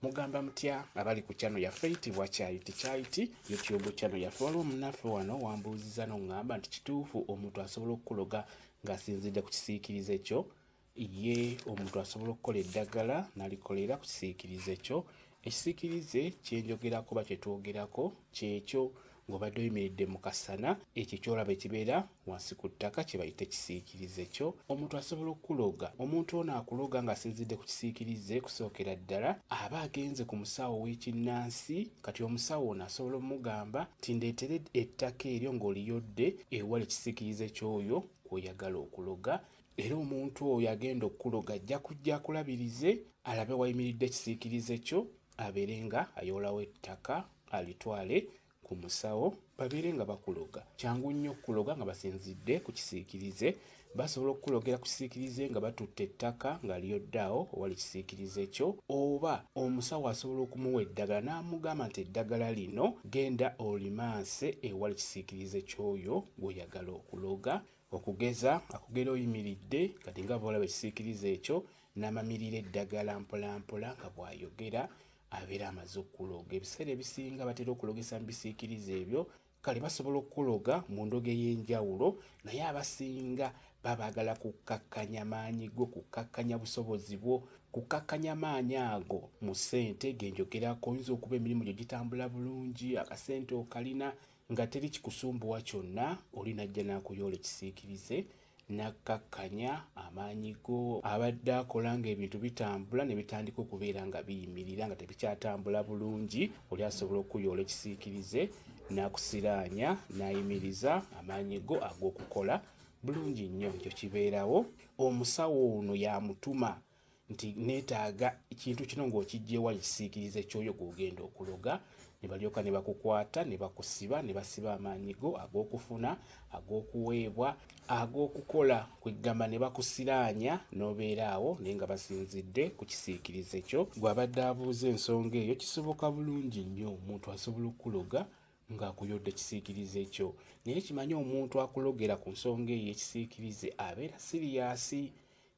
Mugamba mutya abali ku channel yaffe eyitibwa Kyayiti YouTube channel yaffe. Waliwo munnaffe wano wambuuziza n'oŋŋamba nti kituufu omuntu asobola okukuloga ng'asinzidde ku kisiikirize kyo? Ye omuntu asobola okukola eddagala n'alikolera ku kisiikirize kyo? Ekisiikirize kye njogerako ba kye twogerako kyekyo ng'obadde oyimiridde mu kasana, ekyo ky'olaba ekibeera wansi ku ttaka kye bayita ekisiikirize kyo. Omuntu asobola okukuloga. Omuntu ono akuloga ng'asinzidde ku kisiikirize, kusookera ddala aba agenze ku musawo w'ekinnansi. Kati omusawo ono asobola omugamba nti ndeetere ettaka eryo ng'oliyodde ewali ekisiikirize ky'oyo kw'oyagala okuloga. Era omuntu oyo agenda okukuloga ajja kujja akulabirize, alabe wayimiridde ekisiikirize kyo, abeere nga ayoolawo ettaka alitwale ku musawo, babeere nga bakuloga. Kyangu nnyo okukuloga nga basinzidde ku kisiikirize. Basobola okukulogera ku kisiikirize nga batutte ettaka nga liyodde awo owali ekisiikirize kyo, oba omusawo asobola okumuwa eddagala n'amugamba nti eddagala lino genda olimaase ewali ekisiikirize ky'oyo gw'oyagala okuloga. Okugeza akugera oyimiridde kati nga bw'olaba ekisiikirize ekyo n'amamirira eddagala mpolampola nga bw'ayogera abeera amaze okukuloga. Ebiseera ebisinga batera okulogesa mu bisiikirize ebyo. Kale basobola okukuloga mu ndoga ey'enjawulo, naye abasinga baba baagala kukkakkanya maanyi go, kukkakkanya busobozi bwo, kukkakkanya maanyi ago mu ssente ge njogerako. Oyinza okuba emirimu gyo gitambula bulungi, akasente okalina nga teri kikusumbuwa kyonna, oli najja n'akuyoola ekisiikirize n'akkakkanya amaanyi go. Abadde akola ng'ebintu bitambula ne bitandika okubeera nga biyimirira nga tebikyatambula bulungi, oli asobola okuyoola ekisiikirize n'akusiraanya n'ayimiriza amaanyi go ag'okukola bulungi nnyo. Ekyo kibeerawo. Omusawo ono yamutuma nti neetaaga ekintu kino ng'okiggya ewali ekisiikirize ky'oyo gw'ogenda okuloga, ne balyoka ne bakukwata ne bakusiba ne basiba amaanyi go ag'okufuna, ag'okuweebwa, ag'okukola, kweggamba ne bakusiraanya n'obeera awo naye nga basinzidde ku kisiikirize kyo. Gw'abadde abuuza ensonga eyo, kisoboka bulungi nnyo omuntu asobola okukuloga ng'akuyodde ekisiikirize kyo. Naye kimanyi omuntu akulogera ku nsonga eyo ekisiikirize abeera siriyasi,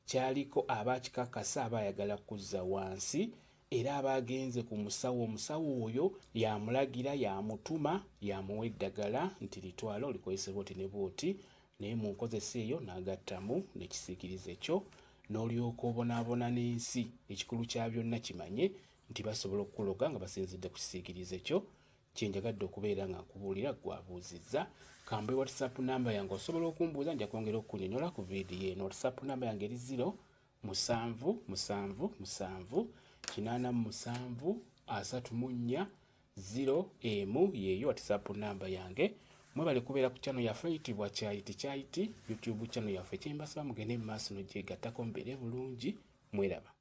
kyaliko aba akikakasa, aba ayagala kuzza wansi, era aba agenze ku musawo. Omusawo oyo yamulagira, yamutuma, yamuwa eddagala nti litwala olikozese bw'oti ne bw'oti, naye mu nkozesa eyo n'agattamu n'ekisiikirize kyo, n'olyoka obonaabona n'ensi. Ekikulu kya byonna kimanye nti basobola okukuloga nga basinzidde ku kisiikirize kyo. Kyenjagadde okubeera nga nkubuulira gwabuuzizza. Kambe WhatsApp namba yange osobola okumbuuza, nja kwongera okukunnyonnyola ku viidiyo eno. WhatsApp namba yange eri 0778734 yeeyo WhatsApp namba yange. Mwebale kubeera ku channel yaffe eyitibwa Kyayiti YouTube channel yaffe. Kyembasaba mugende mu maaso n'ogyegattako mubeere bulungi. Mweraba.